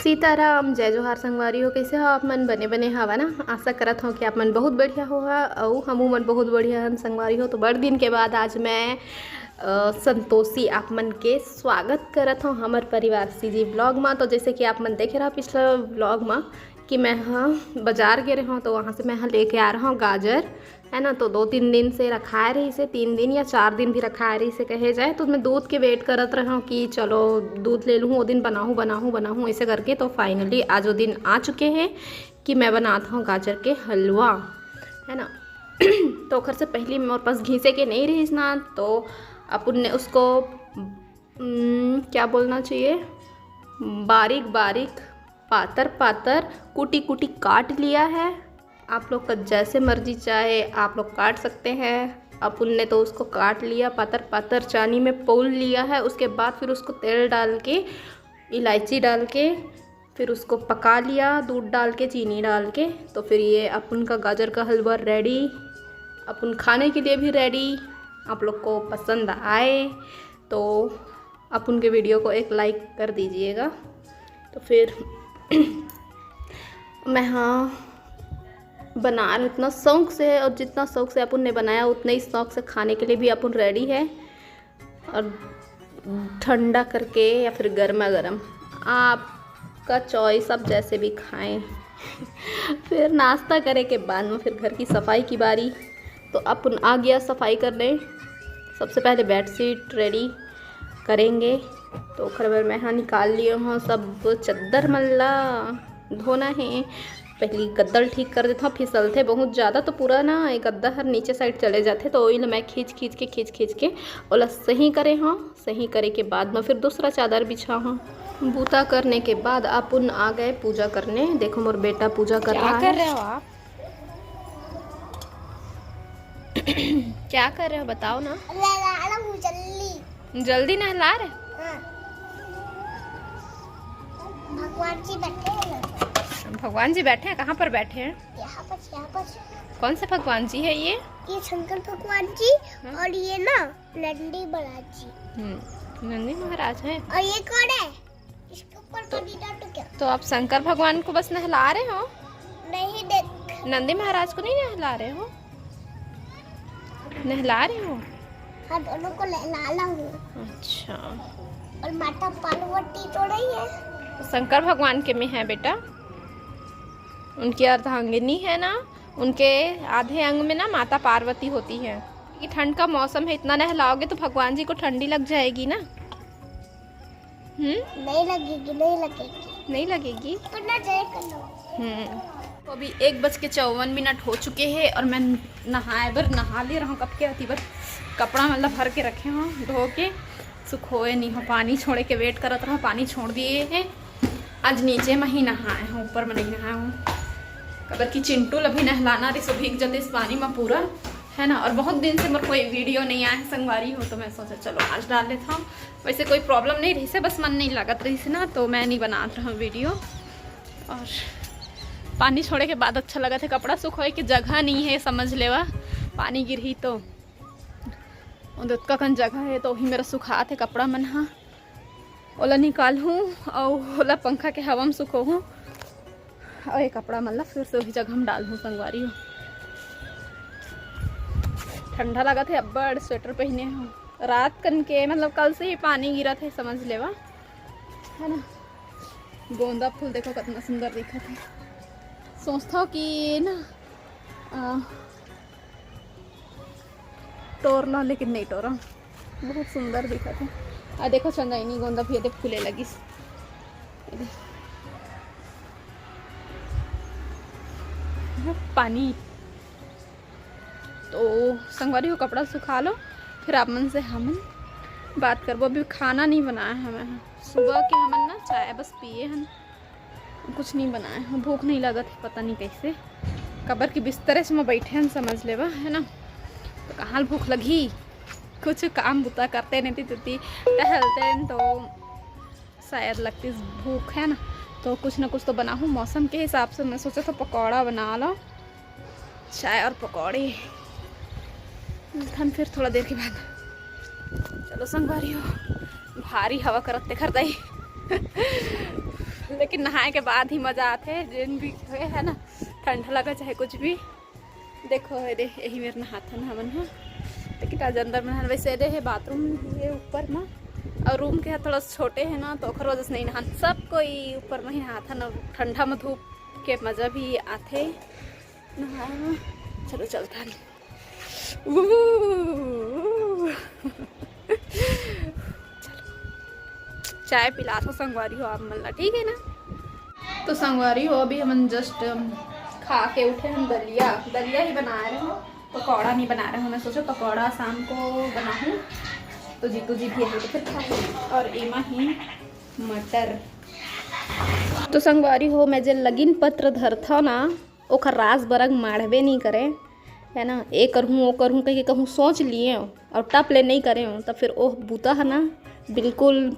सीताराम जय जोहार संगवारी हो। कैसे हो आप मन? बने बने हवा ना। आशा करत हूँ कि आप मन बहुत बढ़िया होगा और हमू मन बहुत बढ़िया हन संगवारी हो। तो बड़ दिन के बाद आज मैं संतोषी आप मन के स्वागत करत हूँ हमार परिवार सीजी ब्लॉग में। तो जैसे कि आप मन देखे रहा पिछला ब्लॉग में कि मैं बाजार गए रहा हूँ, तो वहाँ से मैं लेके आ रहा हूँ गाजर, है ना। तो 2-3 दिन से रखाए रही से, 3 दिन या 4 दिन भी रखाए रही से कहे जाए। तो मैं दूध के वेट करत रहा हूँ कि चलो दूध ले लूँ, वो दिन बनाऊँ ऐसे करके। तो फाइनली आज वो दिन आ चुके हैं कि मैं बनाता हूँ गाजर के हलवा, है ना। तो घर से पहले मेरे पास घीसे के नहीं रही ना, तो अपन ने उसको क्या बोलना चाहिए, बारीक बारीक पातर पातर कुटी कुटी काट लिया है। आप लोग का जैसे मर्जी चाहे आप लोग काट सकते हैं। अपन ने तो उसको काट लिया, पातर पातर चानी में पोल लिया है। उसके बाद फिर उसको तेल डाल के, इलायची डाल के, फिर उसको पका लिया, दूध डाल के, चीनी डाल के। तो फिर ये अपन का गाजर का हलवा रेडी, अपन खाने के लिए भी रेडी। आप लोग को पसंद आए तो अपन के वीडियो को एक लाइक कर दीजिएगा। तो फिर मैं बना रहे इतना शौक़ से, और जितना शौक़ से अपन ने बनाया उतना ही शौक़ से खाने के लिए भी अपन रेडी है। और ठंडा करके या फिर गर्मा गर्म, आपका चॉइस, आप जैसे भी खाएं। फिर नाश्ता करे के बाद में फिर घर की सफाई की बारी। तो अपन आ गया सफाई करने। सबसे पहले बेडशीट रेडी करेंगे। तो खबर मैं निकाल लिए हूँ सब चद्दर मल्ला धोना है। पहले गद्दल ठीक कर देता हूँ, फिसलते बहुत ज़्यादा तो पूरा ना एक गद्दा हर नीचे साइड चले जाते। तो वही मैं खींच खींच के ओला सही करे हूँ। सही करे के बाद मैं फिर दूसरा चादर बिछा हूँ। बूता करने के बाद अपन आ गए पूजा करने। देखो मोर बेटा पूजा कर रहा है। क्या कर रहे हो आप? क्या कर रहे हो बताओ ना। जल्दी नहला रहे? भगवान जी बैठे हैं। भगवान जी बैठे हैं? कहाँ पर बैठे हैं? यहाँ पर। कौन से भगवान जी है ये? शंकर भगवान जी। और ये ना नंदी महाराज जी। नंदी महाराज है। और ये कौन है? इसके ऊपर तो क्या? तो आप शंकर भगवान को बस नहला रहे हो? नहीं, देख नंदी महाराज को नहीं नहला रहे हो? नहला रहे हो? हाँ, दोनों को नहला हूँ। अच्छा। और माता पार्वती तो नहीं है? शंकर भगवान के में है बेटा, उनकी अर्धांगिनी है ना, उनके आधे अंग में ना माता पार्वती होती है। कि ठंड का मौसम है, इतना नहलाओगे तो भगवान जी को ठंडी लग जाएगी ना। नहीं लगेगी तो ना जाए कर लो। तो अभी 1:54 हो चुके हैं और मैं नहा ले रहा हूँ। कब के अति कपड़ा मतलब भर के रखे हूँ, धो के सुखोए नहीं हो। पानी छोड़े के वेट करत रहा, पानी छोड़ दिए हैं। आज नीचे में ही नहाए हूँ, ऊपर में नहीं नहाया हूँ। कबर की चिंटू अभी नहलाना रही, सो भीग जाते इस पानी में पूरा, है ना। और बहुत दिन से मेरे कोई वीडियो नहीं आया है संगवारी हो, तो मैं सोचा चलो आज डाल लेता हूँ। वैसे कोई प्रॉब्लम नहीं रही से, बस मन नहीं लागत रही से ना, तो मैं नहीं बना रहा हूँ वीडियो। और पानी छोड़े के बाद अच्छा लगा था। कपड़ा सुखोए की जगह नहीं है, समझ लेवा। पानी गिरी तो उदका कन जगह है, तो वही मेरा सुखा थे कपड़ा मन। हाँ, ओला निकाल हूँ और ओला पंखा के हवा में सुखो हूँ, और ये कपड़ा मतलब फिर से वही जगह में डाल हूँ संगवारी हो। ठंडा लगा थे, अब बड़ स्वेटर पहने हूँ। रात कन के मतलब कल से ही पानी गिरा थे, समझ लेवा, है ना। गोंदा फूल देखो कितना सुंदर दिखा था। सोचता हूँ कि ना तोड़ना, लेकिन नहीं तोड़ा। बहुत सुंदर दिखा था। आ देखो चंदाइनी गोंदा भी देख फूले लगी। पानी तो संगवारी हो, कपड़ा सुखा लो, फिर आप मन से हमन बात करबो। अभी खाना नहीं बनाया है हमें। सुबह के हमन ना चाय बस पिए हैं, कुछ नहीं बनाया है। भूख नहीं लगा थी, पता नहीं कैसे। कबर के बिस्तरे से मैं बैठे हैं, समझ लेवा, है ना। तो कहाँ भूख लगी, कुछ काम बुता करते नहीं थी, टहलते तो शायद लगती भूख, है ना। तो कुछ ना कुछ तो बना हूँ मौसम के हिसाब से। मैं सोचा तो पकौड़ा बना लो, चाय और पकौड़े। फिर थोड़ा देर के बाद चलो संगवारी हो, भारी हवा करते कर दई। लेकिन नहाए के बाद ही मज़ा आते है, जिन भी है ना, ठंडा लगा चाहे कुछ भी। देखो यही मेरे नहाता ना हमन है, लेकिन आज अंदर में नहान। वैसे है बाथरूम ये ऊपर में, और रूम के थोड़ा छोटे है ना, तो ओखर वजह से नहीं नहान। सब कोई ऊपर में ही नहाता ना, ठंडा में धूप के मज़ा भी आते नहाए में। चलो चलता नहीं। चाय पिला तो संगवारी हो आप मल्ला, ठीक है ना। तो संगवारी हो अभी हम जस्ट खा के उठे, हम दलिया ही बना रहे हो, पकौड़ा नहीं बना रहे हो। मैं सोचा पकौड़ा शाम को बनाऊँ, तो जीतू जी भी है तो फिर खाए। और एमा ही मटर। तो संगवारी हो मैं जो लगिन पत्र धरता ना, ओखर रास बरग माढ़बे नहीं करे है ना। ए करूँ वो करूँ कहीं कहूँ सोच लिए और टप ले नहीं करे तो फिर ओह बूता है ना, बिल्कुल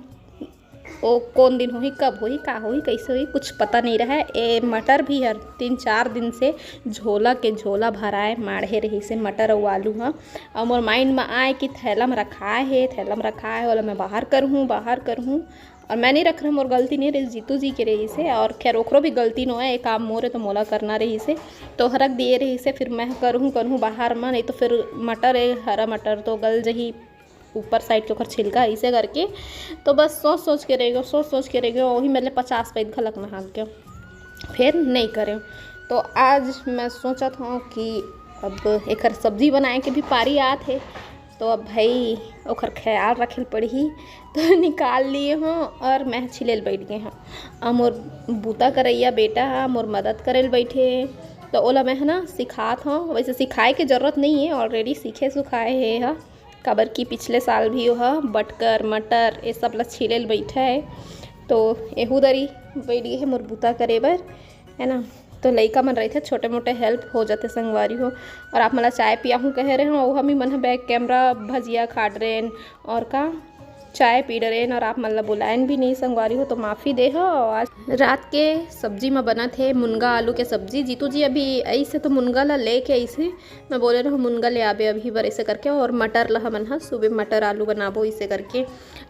ओ कौन दिन होही, कब होही, का होही, कैसे होही, कुछ पता नहीं रहा है। ए मटर भी हर 3-4 दिन से झोला के झोला भराए माढ़े रही से मटर और आलू हाँ। और मोर माइंड में आए कि थैला में रखाए है वाला मैं बाहर करूँ और मैं नहीं रख रहा। मोर गलती नहीं रही, जीतू जी के रही से। और खैर ओकरो भी गलती न है, एक काम मोरे तो मोला करना रही से, तो हरक दिए रही से। फिर मैं करूँ बाहर में, नहीं तो फिर मटर है, हरा मटर तो गल जही ऊपर साइड के ओकर छिलका ऐसे करके। तो बस सोच के रह गए वही मेरे 50 पैद खलक में हाँक गया, फिर नहीं करे। तो आज मैं सोचा था कि अब एक सब्जी बनाए के भी पारी आत है, तो अब भाई ओकर ख्याल रखे पड़ी, तो निकाल लिए हों और मैं छिलेल बैठ गए हैं। और मोर बूता करैया बेटा मोर मदद करेल बैठे, तो ओला मैं है ना सिखात हूँ। वैसे सिखाए के ज़रूरत नहीं है, ऑलरेडी सीखे सुखाए है हा। काबर की पिछले साल भी वह बटकर मटर ये सब ला छिलेल बैठा है, तो एहू दरी बैठ गई है मोर बूता करे बर है ना। तो लइका मन रही थे, छोटे मोटे हेल्प हो जाते संगवारी हो। और आप मला चाय पिया हूँ कह रहे हो, वो हम ही मन बैक कैमरा भजिया खाट रहे और का चाय पी रहे और आप मतलब बुलाएन भी नहीं संगवारी हो, तो माफ़ी दे हो। आज रात के सब्जी में बना थे मुनगा आलू के सब्जी। जीतू जी अभी ऐसे तो मुनगा ला ले के ऐसे मैं बोले रहा मुनगा ले आबे अभी बार ऐसे करके, और मटर ला हमन हा सुबह मटर आलू बनाबो इसे करके।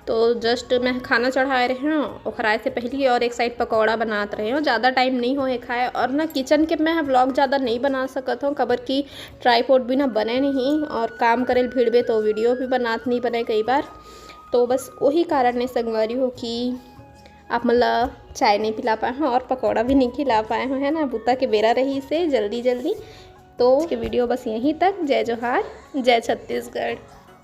तो जस्ट मैं खाना चढ़ाए रहे हैं और खाए से पहले, और एक साइड पकौड़ा बनाते रहे हो। ज़्यादा टाइम नहीं हो खाए, और ना किचन के मैं व्लॉग ज़्यादा नहीं बना सकता हूँ, कबर की ट्राईपोड भी ना बने नहीं, और काम करेल भीड़ तो वीडियो भी बनात नहीं बने कई बार। तो बस वही कारण ने संगवारी हो कि आप मतलब चाय नहीं पिला पाए हो और पकौड़ा भी नहीं खिला पाए हो है ना, बूता के बेरा रही से जल्दी। तो वीडियो बस यहीं तक। जय जोहार, जय छत्तीसगढ़।